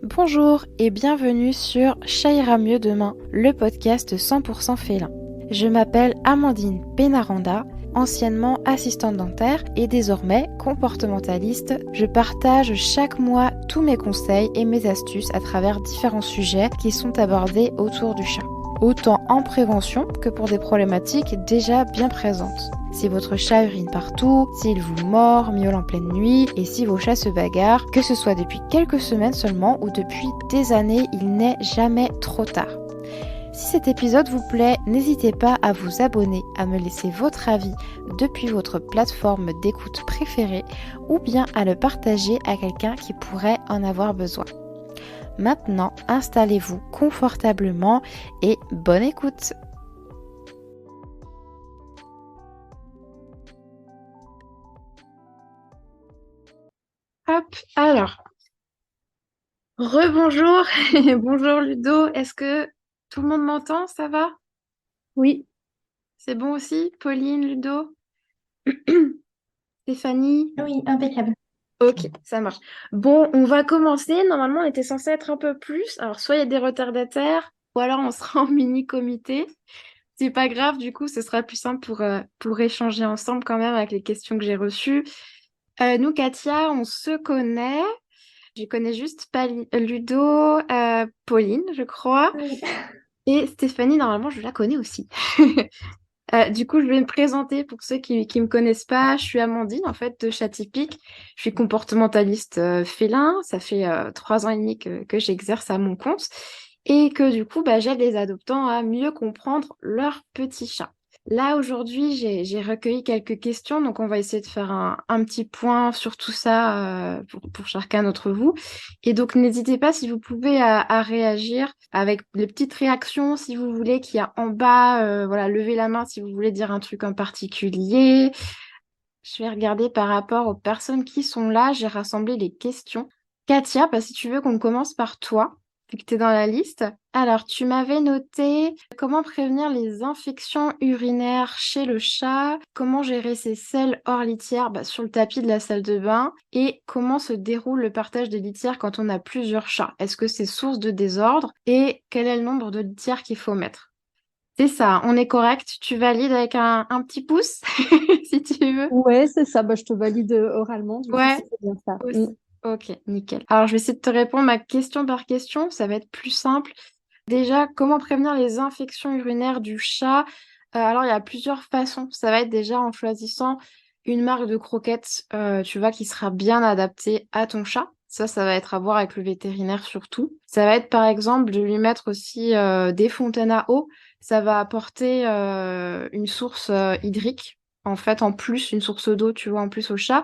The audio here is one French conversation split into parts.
Bonjour et bienvenue sur Chat ira mieux demain, le podcast 100% félin. Je m'appelle Amandine Pénaranda, anciennement assistante dentaire et désormais comportementaliste. Je partage chaque mois tous mes conseils et mes astuces à travers différents sujets qui sont abordés autour du chat, autant en prévention que pour des problématiques déjà bien présentes. Si votre chat urine partout, s'il vous mord, miaule en pleine nuit, et si vos chats se bagarrent, que ce soit depuis quelques semaines seulement ou depuis des années, il n'est jamais trop tard. Si cet épisode vous plaît, n'hésitez pas à vous abonner, à me laisser votre avis depuis votre plateforme d'écoute préférée ou bien à le partager à quelqu'un qui pourrait en avoir besoin. Maintenant, installez-vous confortablement et bonne écoute! Hop, alors, rebonjour, bonjour Ludo, est-ce que tout le monde m'entend, ça va? Oui, C'est bon aussi? Pauline, Ludo, Stéphanie? oui, impeccable. Ok, ça marche. Bon, on va commencer. Normalement, on était censé être un peu plus. Alors, soit il y a des retardataires, ou alors on sera en mini-comité. C'est pas grave, du coup, ce sera plus simple pour échanger ensemble quand même avec les questions que j'ai reçues. Nous, Katia, on se connaît. Je connais juste Ludo, Pauline, je crois. Oui. Et Stéphanie, normalement, je la connais aussi. Du coup, je vais me présenter pour ceux qui me connaissent pas. Je suis Amandine, en fait, de Chat Typique. Je suis comportementaliste félin. Ça fait 3 ans et demi que j'exerce à mon compte. Et que du coup, j'aide les adoptants à mieux comprendre leur petit chat. Là, aujourd'hui, j'ai recueilli quelques questions. Donc, on va essayer de faire un petit point sur tout ça pour chacun d'entre vous. Et donc, n'hésitez pas, si vous pouvez, à réagir avec les petites réactions, si vous voulez, qu'il y a en bas. Voilà, levez la main si vous voulez dire un truc en particulier. Je vais regarder par rapport aux personnes qui sont là. J'ai rassemblé les questions. Katia, si tu veux qu'on commence par toi, vu que tu es dans la liste. Alors, tu m'avais noté comment prévenir les infections urinaires chez le chat, comment gérer ses selles hors litière sur le tapis de la salle de bain et comment se déroule le partage des litières quand on a plusieurs chats. Est-ce que c'est source de désordre et quel est le nombre de litières qu'il faut mettre? C'est ça, on est correct. Tu valides avec un petit pouce, si tu veux. Ouais, c'est ça. Bah, je te valide oralement, du coup, Ouais, c'est bien ça. aussi. Ok, nickel. Alors, je vais essayer de te répondre à question par question. Ça va être plus simple. Déjà, comment prévenir les infections urinaires du chat? Alors, il y a plusieurs façons. Ça va être déjà en choisissant une marque de croquettes, tu vois, qui sera bien adaptée à ton chat. Ça va être à voir avec le vétérinaire surtout. Ça va être par exemple de lui mettre aussi des fontaines à eau. Ça va apporter une source hydrique, en fait, en plus, une source d'eau, tu vois, en plus au chat.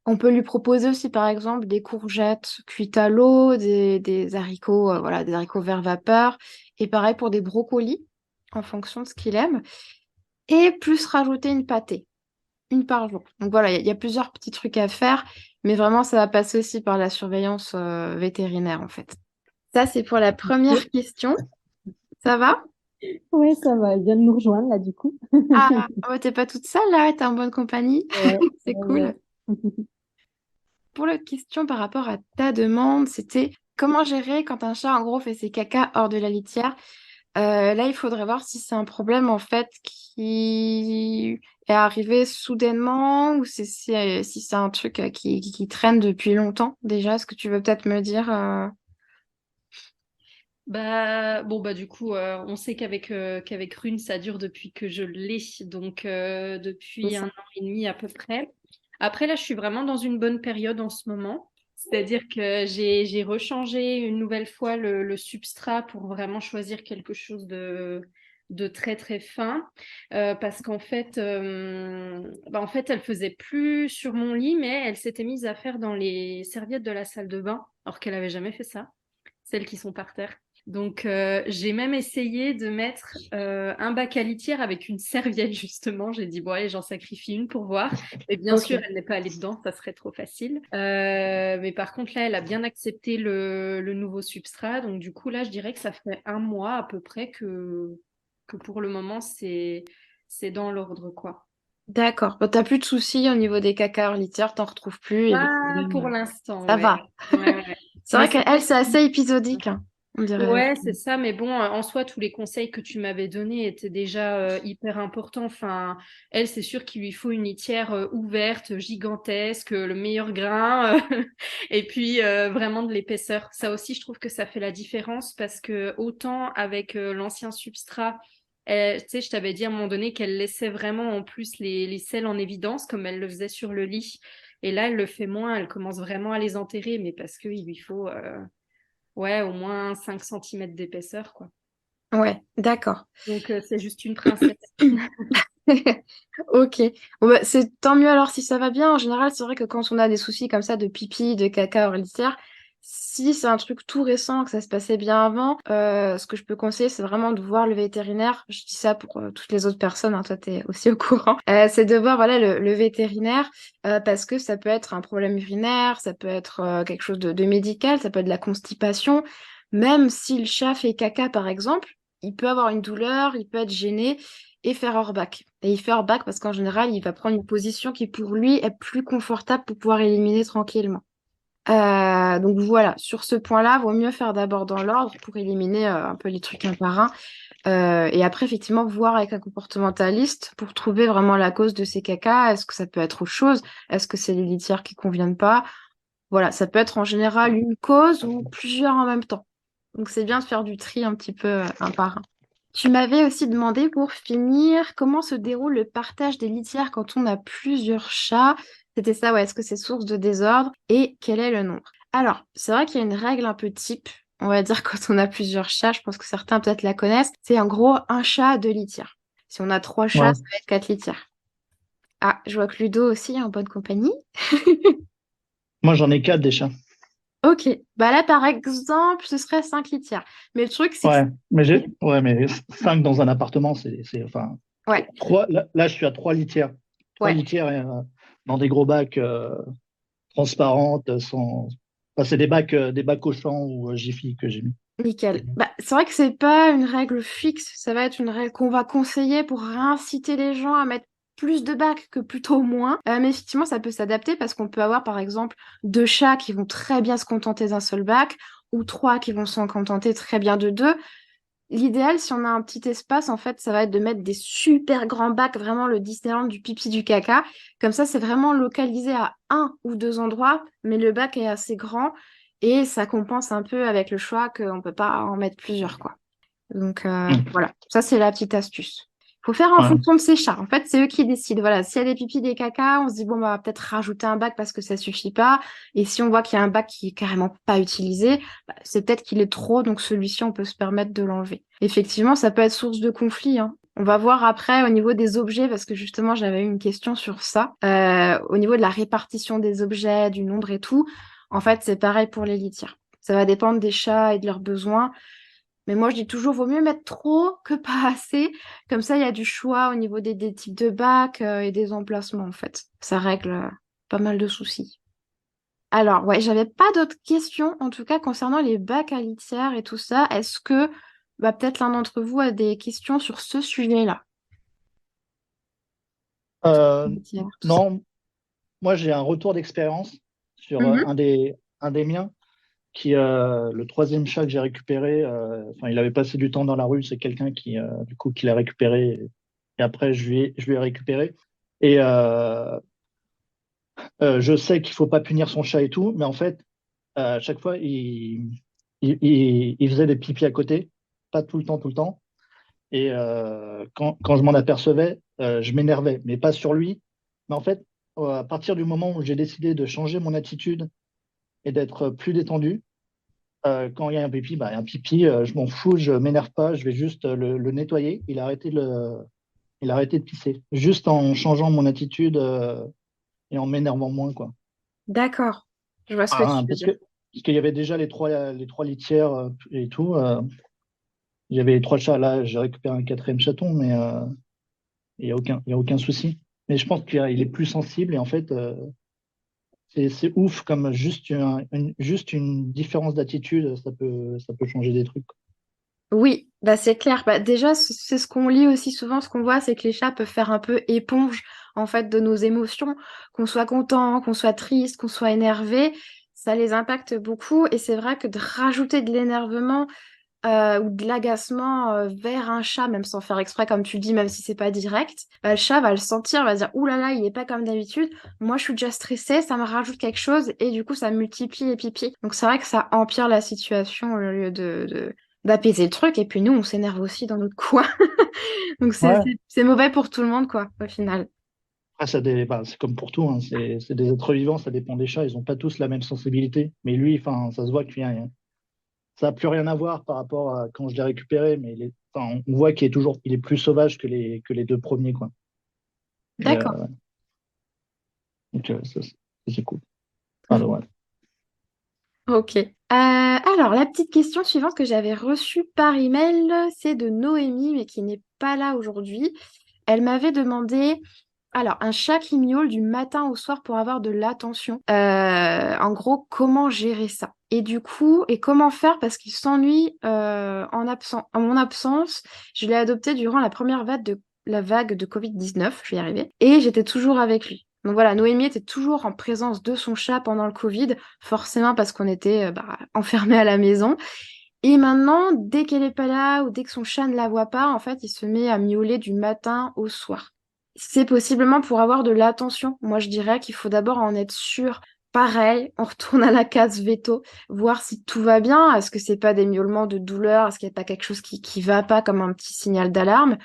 On peut lui proposer aussi, par exemple, des courgettes cuites à l'eau, des haricots, voilà, des haricots verts vapeur. Et pareil pour des brocolis, en fonction de ce qu'il aime. Et plus rajouter une pâtée, une par jour. Donc voilà, il y a plusieurs petits trucs à faire, mais vraiment, ça va passer aussi par la surveillance vétérinaire, en fait. Ça, c'est pour la première question. Ça va? Ouais, ça va. Elle vient de nous rejoindre, là, du coup. Ah, ouais, t'es pas toute seule là, t'es en bonne compagnie. Ouais, C'est ouais, cool. Pour l'autre question par rapport à ta demande, c'était comment gérer quand un chat, en gros, fait ses caca hors de la litière. Là, il faudrait voir si c'est un problème, en fait, qui est arrivé soudainement ou si c'est un truc qui traîne depuis longtemps déjà. Est-ce que tu veux peut-être me dire Bah bon bah du coup on sait qu'avec Rune ça dure depuis que je l'ai donc c'est depuis ça. 1 an et demi à peu près. Après là je suis vraiment dans une bonne période en ce moment. C'est-à-dire que j'ai rechangé une nouvelle fois le substrat pour vraiment choisir quelque chose de très très fin parce qu'en fait en fait elle faisait plus sur mon lit mais elle s'était mise à faire dans les serviettes de la salle de bain alors qu'elle avait jamais fait ça, celles qui sont par terre. Donc, j'ai même essayé de mettre un bac à litière avec une serviette, justement. J'ai dit, bon, allez, j'en sacrifie une pour voir. Et bien Ok. sûr, elle n'est pas allée dedans, ça serait trop facile. Mais par contre, là, elle a bien accepté le nouveau substrat. Donc, du coup, là, je dirais que ça fait 1 mois à peu près que pour le moment, c'est dans l'ordre, quoi. D'accord. Bon, t'as plus de soucis au niveau des caca hors litière, t'en retrouves plus, il y a des Pas problèmes. pour l'instant, Ça ouais. va. Ouais, ouais. C'est Mais vrai c'est qu'elle, vrai c'est que assez épisodique, hein, on dirait. ouais, c'est ça, mais bon, en soi, tous les conseils que tu m'avais donnés étaient déjà hyper importants. Enfin, elle, c'est sûr qu'il lui faut une litière ouverte, gigantesque, le meilleur grain, et puis vraiment de l'épaisseur. Ça aussi, je trouve que ça fait la différence parce que autant avec l'ancien substrat, tu sais, je t'avais dit à un moment donné qu'elle laissait vraiment en plus les selles en évidence, comme elle le faisait sur le lit. Et là, elle le fait moins, elle commence vraiment à les enterrer, mais parce qu'il lui faut... ouais, au moins 5 centimètres d'épaisseur, quoi. Ouais, d'accord. Donc, c'est juste une princesse. Ok. Bon, bah, c'est tant mieux alors si ça va bien. En général, c'est vrai que quand on a des soucis comme ça de pipi, de caca hors litière, si c'est un truc tout récent, que ça se passait bien avant, ce que je peux conseiller, c'est vraiment de voir le vétérinaire. Je dis ça pour toutes les autres personnes, hein, toi, t'es aussi au courant. C'est de voir voilà, le vétérinaire parce que ça peut être un problème urinaire, ça peut être quelque chose de médical, ça peut être de la constipation. Même si le chat fait caca, par exemple, il peut avoir une douleur, il peut être gêné et faire hors bac. Et il fait hors bac parce qu'en général, il va prendre une position qui pour lui est plus confortable pour pouvoir éliminer tranquillement. Donc voilà, sur ce point-là, vaut mieux faire d'abord dans l'ordre pour éliminer un peu les trucs un par un. Et après, effectivement, voir avec un comportementaliste pour trouver vraiment la cause de ces cacas. Est-ce que ça peut être autre chose? Est-ce que c'est les litières qui conviennent pas? Voilà, ça peut être en général une cause ou plusieurs en même temps. Donc c'est bien de faire du tri un petit peu un par un. Tu m'avais aussi demandé pour finir comment se déroule le partage des litières quand on a plusieurs chats. C'était ça, ouais, est-ce que c'est source de désordre et quel est le nombre? Alors, c'est vrai qu'il y a une règle un peu type, on va dire quand on a plusieurs chats, je pense que certains peut-être la connaissent, c'est en gros un chat, deux litières. Si on a trois chats, Ouais. ça va être quatre litières. Ah, je vois que Ludo aussi est en bonne compagnie. Moi, j'en ai 4 des chats. Ok, bah là par exemple, ce serait 5 litières. Mais le truc, c'est que... Ouais, mais 5 dans un appartement, enfin, Ouais, 3, là, je suis à 3 litières. Trois ouais, litières dans des gros bacs transparentes, enfin, c'est des bacs Auchan ou Jiffy que j'ai mis. nickel. Bah, c'est vrai que c'est pas une règle fixe, ça va être une règle qu'on va conseiller pour réinciter les gens à mettre plus de bacs que plutôt moins. Mais effectivement, ça peut s'adapter parce qu'on peut avoir par exemple deux chats qui vont très bien se contenter d'un seul bac ou trois qui vont s'en contenter très bien de deux. L'idéal, si on a un petit espace, en fait, ça va être de mettre des super grands bacs, vraiment le Disneyland du pipi du caca. Comme ça, c'est vraiment localisé à un ou deux endroits, mais le bac est assez grand et ça compense un peu avec le choix qu'on ne peut pas en mettre plusieurs, quoi. Donc Mm. voilà, ça c'est la petite astuce. Faut faire en Ouais. fonction de ces chats. En fait, c'est eux qui décident. Voilà, s'il y a des pipis, des caca, on se dit bon, bah, on va peut-être rajouter un bac parce que ça suffit pas. Et si on voit qu'il y a un bac qui est carrément pas utilisé, bah, c'est peut-être qu'il est trop, donc celui-ci, on peut se permettre de l'enlever. Effectivement, ça peut être source de conflit, hein. On va voir après au niveau des objets, parce que justement, j'avais eu une question sur ça. Au niveau de la répartition des objets, du nombre et tout, en fait, c'est pareil pour les litières. Ça va dépendre des chats et de leurs besoins. Mais moi, je dis toujours, vaut mieux mettre trop que pas assez. Comme ça, il y a du choix au niveau des types de bacs et des emplacements, en fait. Ça règle pas mal de soucis. Alors, ouais, j'avais pas d'autres questions, en tout cas, concernant les bacs à litière et tout ça. Est-ce que bah, peut-être l'un d'entre vous a des questions sur ce sujet-là? Euh, Litière, tout ça. non, moi, j'ai un retour d'expérience sur Mhm. un des miens, le troisième chat que j'ai récupéré. Enfin, il avait passé du temps dans la rue. C'est quelqu'un du coup, qui l'a récupéré. Et après, je lui ai récupéré. Et je sais qu'il faut pas punir son chat et tout, mais en fait, à chaque fois, il faisait des pipis à côté, pas tout le temps, tout le temps. Et quand je m'en apercevais, je m'énervais, mais pas sur lui. Mais en fait, à partir du moment où j'ai décidé de changer mon attitude et d'être plus détendu, quand il y a un pipi, bah, il y a un pipi, je m'en fous, je m'énerve pas, je vais juste le nettoyer. Il a arrêté de pisser, juste en changeant mon attitude et en m'énervant moins, quoi. D'accord. Je vois ce que Ah, tu veux dire. parce qu'il y avait déjà les trois litières et tout. Il y avait les trois chats. Là, j'ai récupéré un quatrième chaton, mais il y a aucun souci. Mais je pense qu'il est plus sensible et en fait, c'est ouf comme juste une différence d'attitude, ça peut changer des trucs. Oui, Bah, c'est clair. Bah, déjà, c'est ce qu'on lit aussi souvent, ce qu'on voit, c'est que les chats peuvent faire un peu éponge, en fait, de nos émotions, qu'on soit content, qu'on soit triste, qu'on soit énervé, ça les impacte beaucoup. Et c'est vrai que de rajouter de l'énervement ou de l'agacement vers un chat, même sans faire exprès, comme tu le dis, même si c'est pas direct, bah, le chat va le sentir, va se dire, ouh là là, il est pas comme d'habitude. Moi, je suis déjà stressée, ça me rajoute quelque chose, et du coup, ça multiplie et pipi. Donc, c'est vrai que ça empire la situation au lieu d'apaiser le truc. Et puis nous, on s'énerve aussi dans notre coin. Donc, Ouais. c'est mauvais pour tout le monde, quoi, au final. Après, bah, c'est comme pour tout, hein. C'est des êtres vivants, ça dépend des chats. Ils n'ont pas tous la même sensibilité. Mais lui, enfin, ça se voit qu'il y a, ça n'a plus rien à voir par rapport à quand je l'ai récupéré. Mais enfin, on voit il est plus sauvage que les deux premiers, quoi. Et, D'accord. donc, c'est cool. Enfin, ouais. Ok. Alors, la petite question suivante que j'avais reçue par email, c'est de Noémie, mais qui n'est pas là aujourd'hui. Elle m'avait demandé, alors, un chat qui miaule du matin au soir pour avoir de l'attention. En gros, comment gérer ça? Et du coup, et comment faire parce qu'il s'ennuie en mon absence. Je l'ai adopté durant la vague de Covid-19, je vais y arriver, et j'étais toujours avec lui. Donc voilà, Noémie était toujours en présence de son chat pendant le Covid, forcément parce qu'on était enfermés à la maison. Et maintenant, dès qu'elle est pas là ou dès que son chat ne la voit pas, en fait, il se met à miauler du matin au soir. C'est possiblement pour avoir de l'attention. Moi, je dirais qu'il faut d'abord en être sûr. Pareil, on retourne à la case veto, voir si tout va bien. Est-ce que c'est pas des miaulements de douleur? Est-ce qu'il n'y a pas quelque chose qui va pas comme un petit signal d'alarme?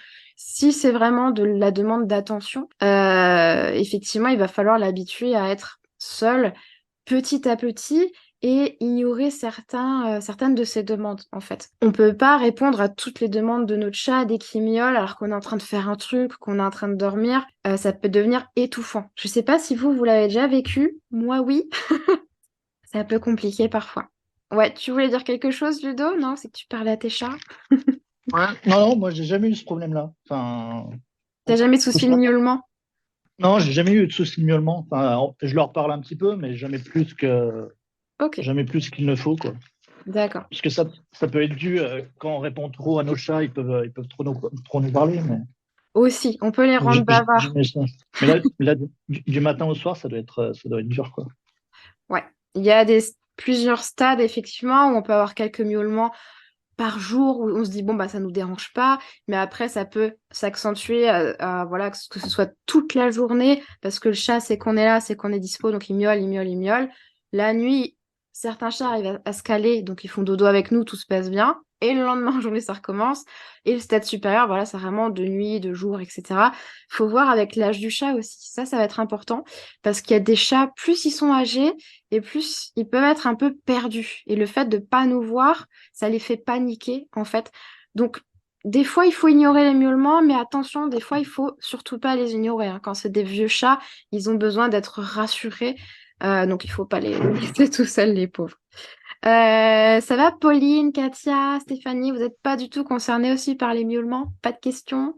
Si c'est vraiment de la demande d'attention, effectivement, il va falloir l'habituer à être seul petit à petit et ignorer certaines de ses demandes, en fait. On peut pas répondre à toutes les demandes de notre chat dès qu'il miaule alors qu'on est en train de faire un truc, qu'on est en train de dormir. Ça peut devenir étouffant. Je sais pas si vous l'avez déjà vécu. Moi, oui. C'est un peu compliqué parfois. Ouais, tu voulais dire quelque chose, Ludo? Non, c'est que tu parlais à tes chats. Ouais. Non, non, moi, j'ai jamais eu ce problème-là. Enfin, T'as jamais de tout soucis de ça. miaulement? Non, j'ai jamais eu de soucis de miaulement. Enfin, je leur parle un petit peu, mais Ok, jamais plus qu'il ne faut, quoi. d'accord. Parce que ça peut être dû, quand on répond trop à nos chats, ils peuvent trop nous parler. Aussi, on peut les Donc, rendre bavards. j'aimais ça. Mais là du matin au soir, ça doit être dur, quoi. Ouais, il y a plusieurs stades effectivement où on peut avoir quelques miaulements par jour où on se dit bon bah ça nous dérange pas, mais après ça peut s'accentuer voilà que ce soit toute la journée parce que le chat c'est qu'on est là, c'est qu'on est dispo donc il miaule, il miaule, il miaule. La nuit, certains chats arrivent à se caler donc ils font dodo avec nous, tout se passe bien. Et le lendemain en journée ça recommence. Et le stade supérieur, voilà, c'est vraiment de nuit, de jour, etc. Faut voir avec l'âge du chat aussi. Ça va être important parce qu'il y a des chats, plus ils sont âgés et plus ils peuvent être un peu perdus. Et le fait de pas nous voir, ça les fait paniquer en fait. Donc des fois il faut ignorer les miaulements, mais attention, des fois il faut surtout pas les ignorer, hein. Quand c'est des vieux chats, ils ont besoin d'être rassurés, donc il faut pas les laisser tout seuls les pauvres. Ça va, Pauline, Katia, Stéphanie, vous n'êtes pas du tout concernés aussi par les miaulements? Pas de questions?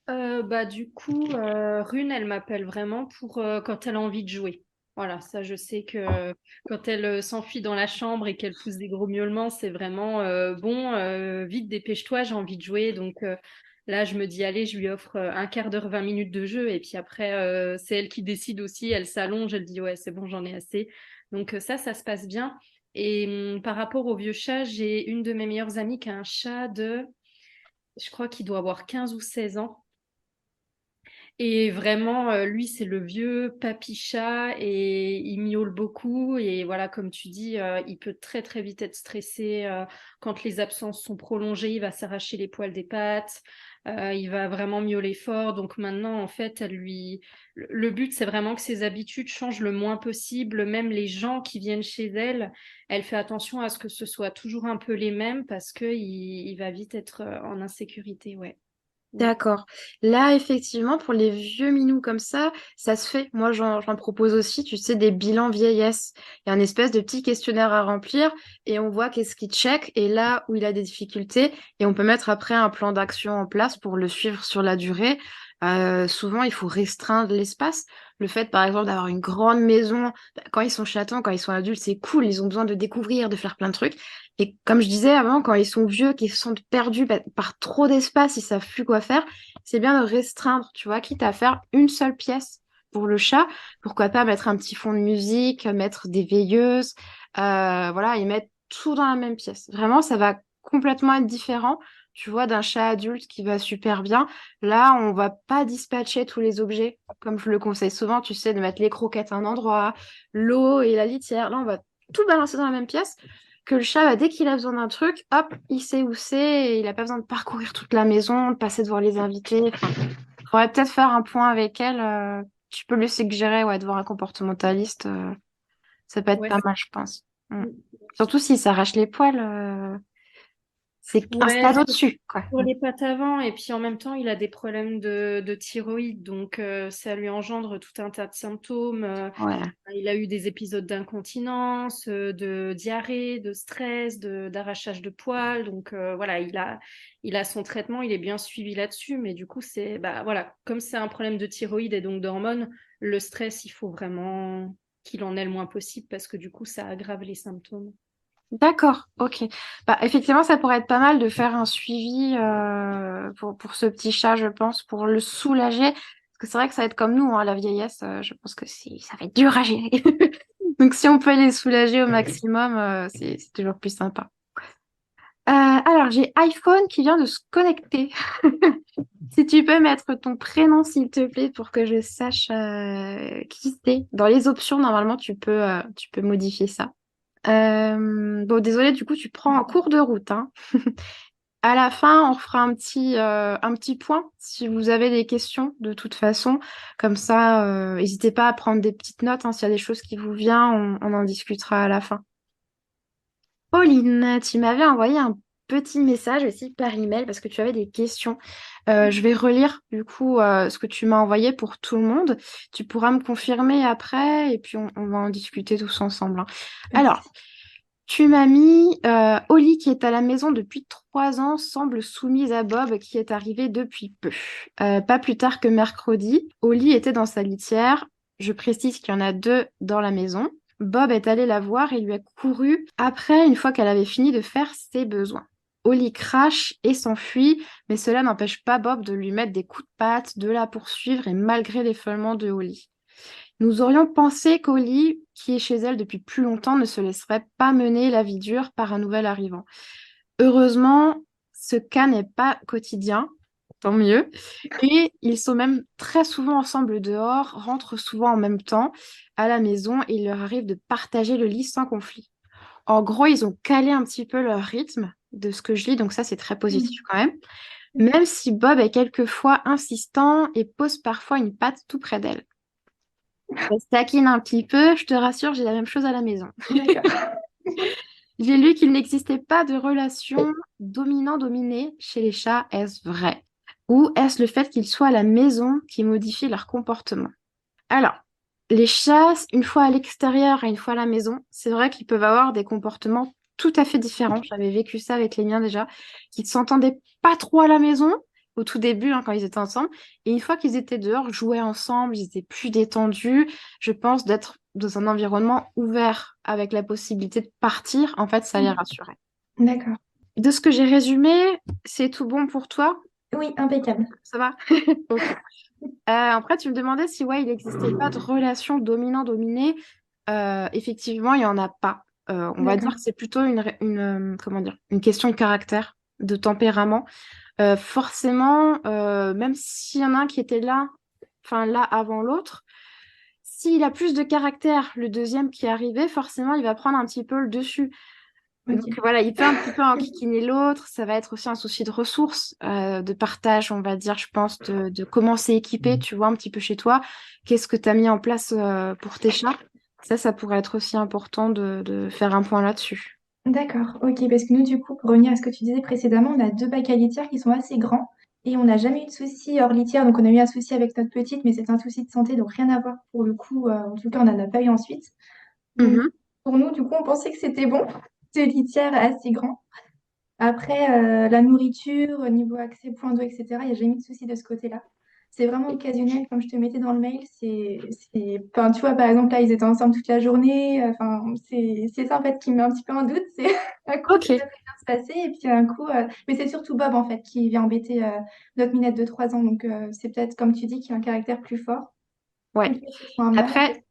Bah, du coup, Rune, elle m'appelle vraiment pour quand elle a envie de jouer. Voilà, ça, je sais que quand elle s'enfuit dans la chambre et qu'elle pousse des gros miaulements, c'est vraiment bon, vite, dépêche-toi, j'ai envie de jouer. Donc là, je me dis, allez, je lui offre un quart d'heure, 20 minutes de jeu. Et puis après, c'est elle qui décide aussi, elle s'allonge, elle dit, ouais, c'est bon, j'en ai assez. Donc ça se passe bien. Et par rapport au vieux chat, j'ai une de mes meilleures amies qui a un chat je crois qu'il doit avoir 15 ou 16 ans. Et vraiment, lui, c'est le vieux papy chat et il miaule beaucoup. Et voilà, comme tu dis, il peut très, très vite être stressé. Quand les absences sont prolongées, il va s'arracher les poils des pattes. Il va vraiment miauler fort. Donc maintenant, en fait, le but, c'est vraiment que ses habitudes changent le moins possible. Même les gens qui viennent chez elle, elle fait attention à ce que ce soit toujours un peu les mêmes parce qu'il va vite être en insécurité. Ouais. Mm. D'accord. Là, effectivement, pour les vieux minous comme ça se fait. Moi, j'en propose aussi, tu sais, des bilans vieillesse. Il y a un espèce de petit questionnaire à remplir et on voit qu'est-ce qu'il check et là où il a des difficultés et on peut mettre après un plan d'action en place pour le suivre sur la durée. souvent, il faut restreindre l'espace. Le fait, par exemple, d'avoir une grande maison, quand ils sont chatons, quand ils sont adultes, c'est cool, ils ont besoin de découvrir, de faire plein de trucs. Et comme je disais avant, quand ils sont vieux, qu'ils se sentent perdus par trop d'espace, ils savent plus quoi faire, c'est bien de restreindre, tu vois, quitte à faire une seule pièce pour le chat. Pourquoi pas mettre un petit fond de musique, mettre des veilleuses, voilà, et mettre tout dans la même pièce. Vraiment, ça va complètement être différent, tu vois, d'un chat adulte qui va super bien. Là, on va pas dispatcher tous les objets, comme je le conseille souvent, tu sais, de mettre les croquettes à un endroit, l'eau et la litière. Là, on va tout balancer dans la même pièce, que le chat, dès qu'il a besoin d'un truc, hop, il sait où c'est, et il n'a pas besoin de parcourir toute la maison, de passer devant les invités. Enfin, faudrait peut-être faire un point avec elle. Tu peux lui suggérer, ouais, de voir un comportementaliste. Ça peut être Ouais, pas mal, je pense. Mm. Surtout s'il s'arrache les poils, c'est un ouais, stade au-dessus, quoi. pour les pattes avant, et puis en même temps, il a des problèmes de thyroïde, donc ça lui engendre tout un tas de symptômes. Ouais. Il a eu des épisodes d'incontinence, de diarrhée, de stress, d'arrachage de poils. Donc voilà, il a son traitement, il est bien suivi là-dessus, mais du coup, bah, voilà, comme c'est un problème de thyroïde et donc d'hormones, le stress, il faut vraiment qu'il en ait le moins possible parce que du coup, ça aggrave les symptômes. D'accord, ok. Bah, effectivement, ça pourrait être pas mal de faire un suivi pour ce petit chat, je pense, pour le soulager. Parce que c'est vrai que ça va être comme nous, hein, la vieillesse, je pense que ça va être dur à gérer. Donc si on peut les soulager au maximum, c'est toujours plus sympa. Alors, j'ai iPhone qui vient de se connecter. Si tu peux mettre ton prénom, s'il te plaît, pour que je sache qui c'est. Dans les options, normalement, tu peux modifier ça. Bon, désolé, du coup, tu prends en cours de route, hein. À la fin, on fera un petit point si vous avez des questions, de toute façon. Comme ça, n'hésitez pas à prendre des petites notes, hein, s'il y a des choses qui vous viennent, on en discutera à la fin. Pauline, tu m'avais envoyé un petit message aussi par email parce que tu avais des questions. Je vais relire du coup ce que tu m'as envoyé pour tout le monde. Tu pourras me confirmer après et puis on va en discuter tous ensemble, hein. Alors, tu m'as mis Oli qui est à la maison depuis 3 ans semble soumise à Bob qui est arrivé depuis peu. Pas plus tard que mercredi, Oli était dans sa litière. Je précise qu'il y en a deux dans la maison. Bob est allé la voir et lui a couru après une fois qu'elle avait fini de faire ses besoins. Oli crache et s'enfuit, mais cela n'empêche pas Bob de lui mettre des coups de patte, de la poursuivre et malgré l'effeulement de Oli. Nous aurions pensé qu'Oli, qui est chez elle depuis plus longtemps, ne se laisserait pas mener la vie dure par un nouvel arrivant. Heureusement, ce cas n'est pas quotidien, tant mieux. Et ils sont même très souvent ensemble dehors, rentrent souvent en même temps à la maison et il leur arrive de partager le lit sans conflit. En gros, ils ont calé un petit peu leur rythme de ce que je lis, donc ça c'est très positif quand même. Même si Bob est quelquefois insistant et pose parfois une patte tout près d'elle. On se taquine un petit peu, je te rassure, j'ai la même chose à la maison. J'ai lu qu'il n'existait pas de relation dominant-dominé chez les chats. Est-ce vrai? Ou est-ce le fait qu'ils soient à la maison qui modifie leur comportement? Alors, les chats, une fois à l'extérieur et une fois à la maison, c'est vrai qu'ils peuvent avoir des comportements tout à fait différents. J'avais vécu ça avec les miens déjà, qui ne s'entendaient pas trop à la maison, au tout début, hein, quand ils étaient ensemble. Et une fois qu'ils étaient dehors, jouaient ensemble, ils étaient plus détendus. Je pense d'être dans un environnement ouvert avec la possibilité de partir, en fait, ça les rassurait. D'accord. De ce que j'ai résumé, c'est tout bon pour toi? Oui, impeccable. Ça va? Ok. Après, tu me demandais si ouais, il n'existait pas de relation dominant-dominé. Effectivement, il n'y en a pas. On va dire D'accord. que c'est plutôt comment dire, une question de caractère, de tempérament. Forcément, même s'il y en a un qui était là, enfin là avant l'autre, s'il a plus de caractère, le deuxième qui est arrivé, forcément, il va prendre un petit peu le dessus. Donc Ok. voilà, il peut un petit peu enquiquiner l'autre. Ça va être aussi un souci de ressources, de partage, on va dire, je pense, de comment c'est équipé, tu vois, un petit peu chez toi. Qu'est-ce que tu as mis en place pour tes chats? Ça pourrait être aussi important de faire un point là-dessus. D'accord, ok, parce que nous, du coup, pour revenir à ce que tu disais précédemment, on a deux bacs à litière qui sont assez grands et on n'a jamais eu de souci hors litière. Donc, on a eu un souci avec notre petite, mais c'est un souci de santé, donc rien à voir pour le coup. En tout cas, on n'en a pas eu ensuite. Donc, Mhm. pour nous, du coup, on pensait que c'était bon, deux litières assez grands. Après, la nourriture, au niveau accès, point d'eau, etc., il n'y a jamais eu de souci de ce côté-là. c'est vraiment occasionnel, comme je te mettais dans le mail. Enfin, tu vois, par exemple, là, ils étaient ensemble toute la journée. Enfin, c'est ça, en fait, qui me met un petit peu en doute. C'est un coup, ça Ok, devrait bien se passer. Et puis, un coup... Mais c'est surtout Bob, en fait, qui vient embêter notre Minette de 3 ans. Donc, c'est peut-être, comme tu dis, qui a un caractère plus fort. ouais. Donc, que ce soit un mâle. Après,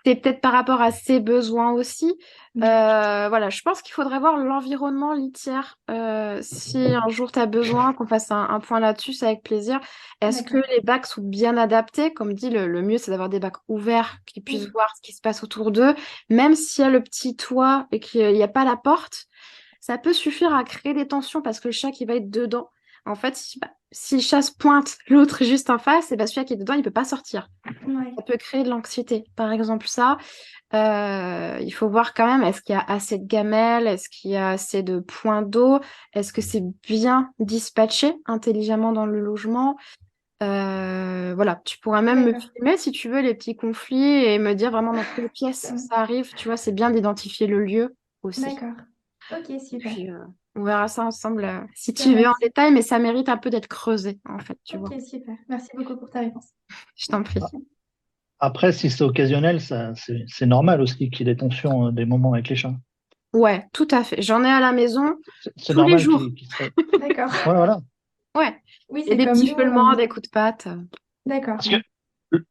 c'est peut-être par rapport à ses besoins aussi. Voilà, je pense qu'il faudrait voir l'environnement litière. Si un jour tu as besoin qu'on fasse un point là-dessus, c'est avec plaisir. Est-ce que D'accord. les bacs sont bien adaptés? Comme dit, le mieux, c'est d'avoir des bacs ouverts qui puissent Oui. voir ce qui se passe autour d'eux. Même s'il y a le petit toit et qu'il n'y a pas la porte, ça peut suffire à créer des tensions parce que le chat qui va être dedans, en fait, si le chat se pointe l'autre juste en face, et bah, celui qui est dedans, il peut pas sortir. Ouais. Ça peut créer de l'anxiété. Par exemple, ça, il faut voir quand même, est-ce qu'il y a assez de gamelles, est-ce qu'il y a assez de points d'eau, est-ce que c'est bien dispatché intelligemment dans le logement. Voilà, tu pourras même me D'accord. filmer si tu veux les petits conflits et me dire vraiment dans quelle pièce ça arrive. Tu vois, c'est bien d'identifier le lieu aussi. D'accord. Ok, super. Puis, on verra ça ensemble si Super, tu veux en merci. détail, mais ça mérite un peu d'être creusé, en fait, tu vois. Ok, super. Merci beaucoup pour ta réponse. Je t'en prie. Après, si c'est occasionnel, c'est normal aussi qu'il y ait des tensions, des moments avec les chats. Ouais, tout à fait. J'en ai à la maison C'est tous les normal jours. qu'il serait. D'accord. Ouais, voilà. Ouais. Oui, Il y a c'est des comme petits nous. feulements, des coups de patte. D'accord. Parce que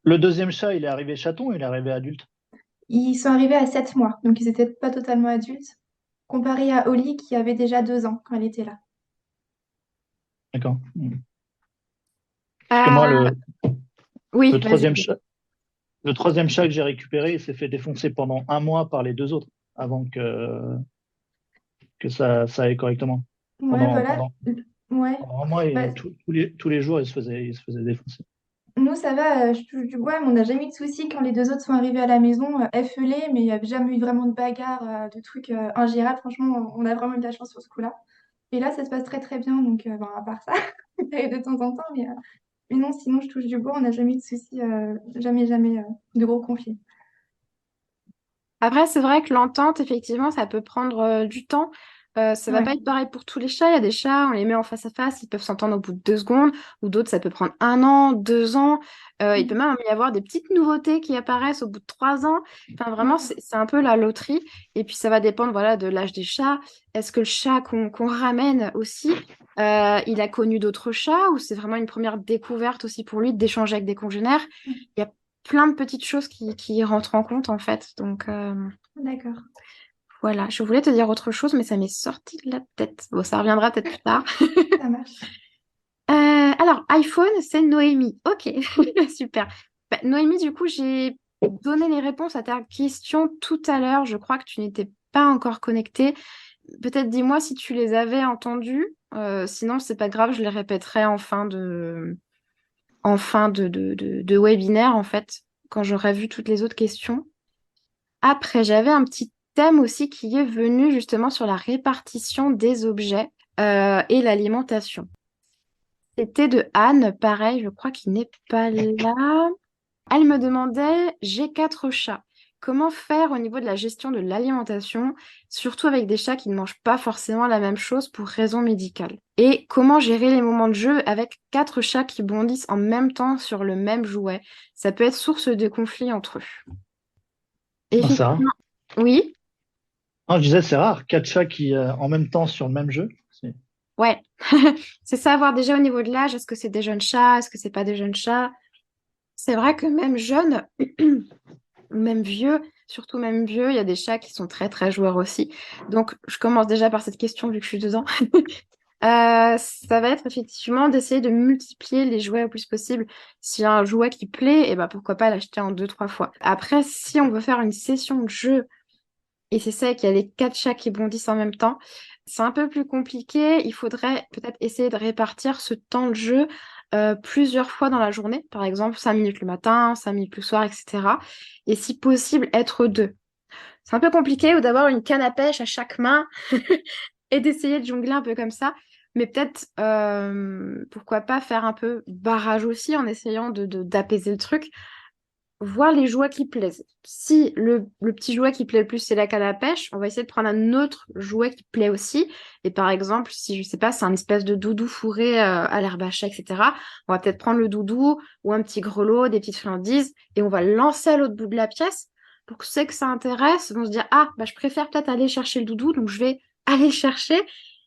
le deuxième chat, il est arrivé chaton ou il est arrivé adulte? Ils sont arrivés à 7 mois, donc ils n'étaient pas totalement adultes, comparé à Oli qui avait déjà 2 ans quand elle était là. D'accord. Parce que moi, Euh, oui, le vas-y. troisième chat, le troisième chat que j'ai récupéré, il s'est fait défoncer pendant un mois par les deux autres avant que ça aille correctement. Ouais, Pendant, voilà. pendant, Ouais. pendant un mois, Bah, et tous les jours, il se faisait défoncer. nous, ça va, je touche du bois, mais on n'a jamais eu de soucis quand les deux autres sont arrivés à la maison, effelés, mais il n'y a jamais eu vraiment de bagarre, de trucs ingérables. Franchement, on a vraiment eu de la chance sur ce coup-là. Et là, ça se passe très très bien, donc bon, à part ça, ça arrive de temps en temps, mais non, sinon, je touche du bois, on n'a jamais eu de soucis, jamais, jamais de gros conflits. Après, c'est vrai que l'entente, effectivement, ça peut prendre du temps. Ça va Ouais. pas être pareil pour tous les chats. Il y a des chats, on les met en face à face, ils peuvent s'entendre au bout de 2 secondes, ou d'autres, ça peut prendre 1 an, 2 ans. Il peut Mm. même y avoir des petites nouveautés qui apparaissent au bout de 3 ans. Enfin, vraiment, D'accord. c'est un peu la loterie. Et puis, ça va dépendre, voilà, de l'âge des chats. Est-ce que le chat qu'on ramène aussi, il a connu d'autres chats, ou c'est vraiment une première découverte aussi pour lui d'échanger avec des congénères? Il y a plein de petites choses qui rentrent en compte, en fait. Donc, D'accord, voilà, je voulais te dire autre chose, mais ça m'est sorti de la tête. Bon, ça reviendra peut-être plus tard. ça marche. Alors, iPhone, c'est Noémie. Ok, super. Bah, Noémie, du coup, j'ai donné les réponses à ta question tout à l'heure. Je crois que tu n'étais pas encore connectée. Peut-être dis-moi si tu les avais entendues. Sinon, c'est pas grave, je les répéterai en fin de webinaire, en fait, quand j'aurai vu toutes les autres questions. Après, j'avais un petit thème aussi qui est venu justement sur la répartition des objets et l'alimentation. C'était de Anne, pareil, je crois qu'il n'est pas là. Elle me demandait, j'ai 4 chats. Comment faire au niveau de la gestion de l'alimentation, surtout avec des chats qui ne mangent pas forcément la même chose pour raison médicale? Et comment gérer les moments de jeu avec 4 chats qui bondissent en même temps sur le même jouet? Ça peut être source de conflits entre eux. Non, c'est rare. Effectivement, oui. Non, je disais, c'est rare. Quatre chats qui, en même temps sur le même jeu. Ouais, c'est savoir déjà au niveau de l'âge, est-ce que c'est des jeunes chats, est-ce que c'est pas des jeunes chats? C'est vrai que même jeunes, même vieux, surtout même vieux, il y a des chats qui sont très très joueurs aussi. Donc je commence déjà par cette question vu que je suis dedans. Ça va être effectivement d'essayer de multiplier les jouets au plus possible. S'il y a un jouet qui plaît, et ben pourquoi pas l'acheter en 2, 3 fois. Après, si on veut faire une session de jeu et c'est ça qu'il y a les 4 chats qui bondissent en même temps, c'est un peu plus compliqué. Il faudrait peut-être essayer de répartir ce temps de jeu plusieurs fois dans la journée. Par exemple, 5 minutes le matin, 5 minutes le soir, etc. Et si possible, être deux. C'est un peu compliqué ou d'avoir une canne à pêche à chaque main et d'essayer de jongler un peu comme ça. Mais peut-être, pourquoi pas faire un peu barrage aussi en essayant d'apaiser le truc. voir les jouets qui plaisent. Si le petit jouet qui plaît le plus, c'est la canne à pêche, on va essayer de prendre un autre jouet qui plaît aussi. Et par exemple, si je sais pas, c'est un espèce de doudou fourré à l'herbe à chat, etc., on va peut-être prendre le doudou ou un petit grelot, des petites friandises, et on va le lancer à l'autre bout de la pièce pour que ceux que ça intéresse vont se dire, ah, bah, je préfère peut-être aller chercher le doudou, donc je vais aller le chercher.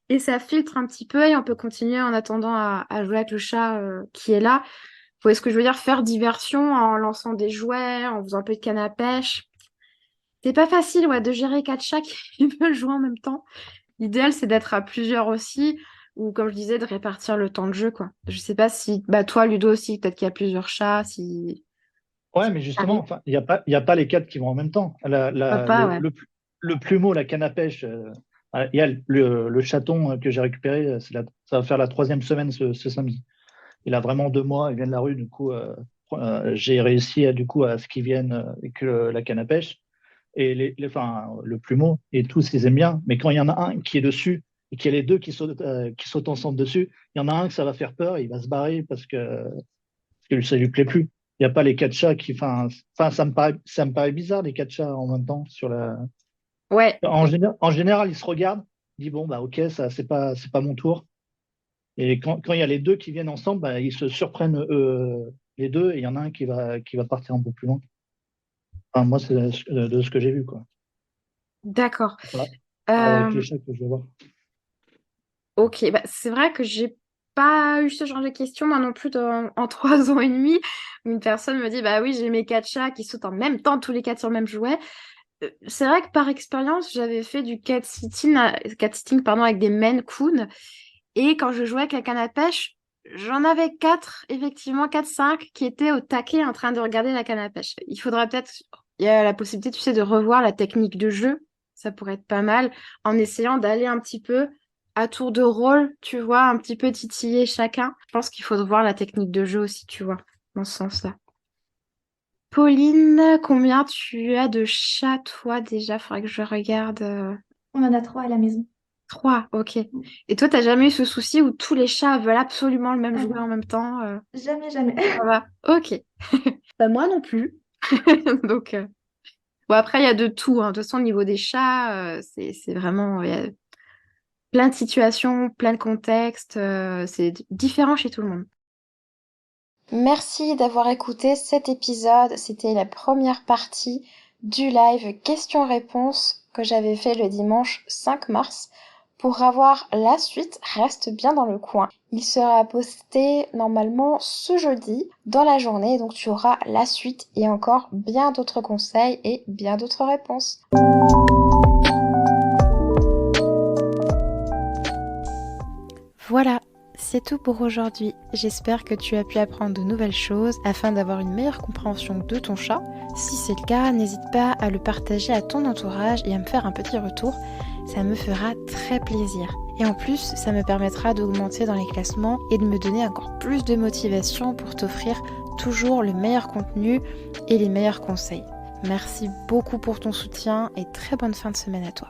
Et ça filtre un petit peu et on peut continuer en attendant à jouer avec le chat qui est là. Vous voyez ce que je veux dire? Faire diversion en lançant des jouets, en faisant un peu de canne à pêche. C'est pas facile, ouais, de gérer 4 chats qui veulent jouer en même temps. L'idéal, c'est d'être à plusieurs aussi, ou comme je disais, de répartir le temps de jeu, quoi. Je sais pas si, bah toi, Ludo aussi, peut-être qu'il y a plusieurs chats, si... Ouais, mais justement, enfin, il y a pas les quatre qui vont en même temps. Papa, ouais. Le plumeau, la canne à pêche, il y a le chaton que j'ai récupéré, ça va faire la 3e semaine ce samedi. Il a vraiment 2 mois, il vient de la rue, du coup, j'ai réussi du coup à ce qu'il vienne avec la canne à pêche et enfin, le plumeau, et tous ils aiment bien. Mais quand il y en a un qui est dessus et qu'il y a les deux qui sautent ensemble dessus, il y en a un que ça va faire peur, il va se barrer parce que ça lui plaît plus. Il n'y a pas les 4 chats qui, enfin, ça me paraît bizarre les 4 chats en même temps sur la. Ouais, En général, ils se regardent, ils disent bon bah ok, ça c'est pas mon tour. Et quand il y a les deux qui viennent ensemble, bah, ils se surprennent les deux et il y en a un qui va partir un peu plus loin. Enfin, moi, c'est de ce que j'ai vu, quoi. d'accord. Voilà. Avec les Euh, chats que je vais voir. ok, bah, c'est vrai que j'ai pas eu ce genre de questions, moi non plus, en 3 ans et demi. Une personne me dit, bah oui, j'ai mes 4 chats qui sautent en même temps, tous les 4 sur le même jouet. C'est vrai que par expérience, j'avais fait du cat sitting, pardon, avec des Maine Coon. Et quand je jouais avec la canne à pêche, j'en avais 4, effectivement, 4, 5, qui étaient au taquet en train de regarder la canne à pêche. Il faudrait peut-être, il y a la possibilité, tu sais, de revoir la technique de jeu. Ça pourrait être pas mal, en essayant d'aller un petit peu à tour de rôle, tu vois, un petit peu titiller chacun. Je pense qu'il faut voir la technique de jeu aussi, tu vois, dans ce sens-là. Pauline, combien tu as de chats, toi, déjà? Faudrait que je regarde. On en a 3 à la maison. 3, ok. Et toi, t'as jamais eu ce souci où tous les chats veulent absolument le même Ah jouet non, en même temps jamais, jamais. Ça va. Ok. Bah, moi non plus. Donc, bon, après, il y a de tout, hein. De toute façon, au niveau des chats, c'est vraiment... Il y a plein de situations, plein de contextes. C'est différent chez tout le monde. Merci d'avoir écouté cet épisode. C'était la première partie du live questions-réponses que j'avais fait le dimanche 5 mars. Pour avoir la suite, reste bien dans le coin. Il sera posté normalement ce jeudi dans la journée, donc tu auras la suite et encore bien d'autres conseils et bien d'autres réponses. Voilà, c'est tout pour aujourd'hui. J'espère que tu as pu apprendre de nouvelles choses afin d'avoir une meilleure compréhension de ton chat. Si c'est le cas, n'hésite pas à le partager à ton entourage et à me faire un petit retour. Ça me fera très plaisir. Et en plus, ça me permettra d'augmenter dans les classements et de me donner encore plus de motivation pour t'offrir toujours le meilleur contenu et les meilleurs conseils. Merci beaucoup pour ton soutien et très bonne fin de semaine à toi.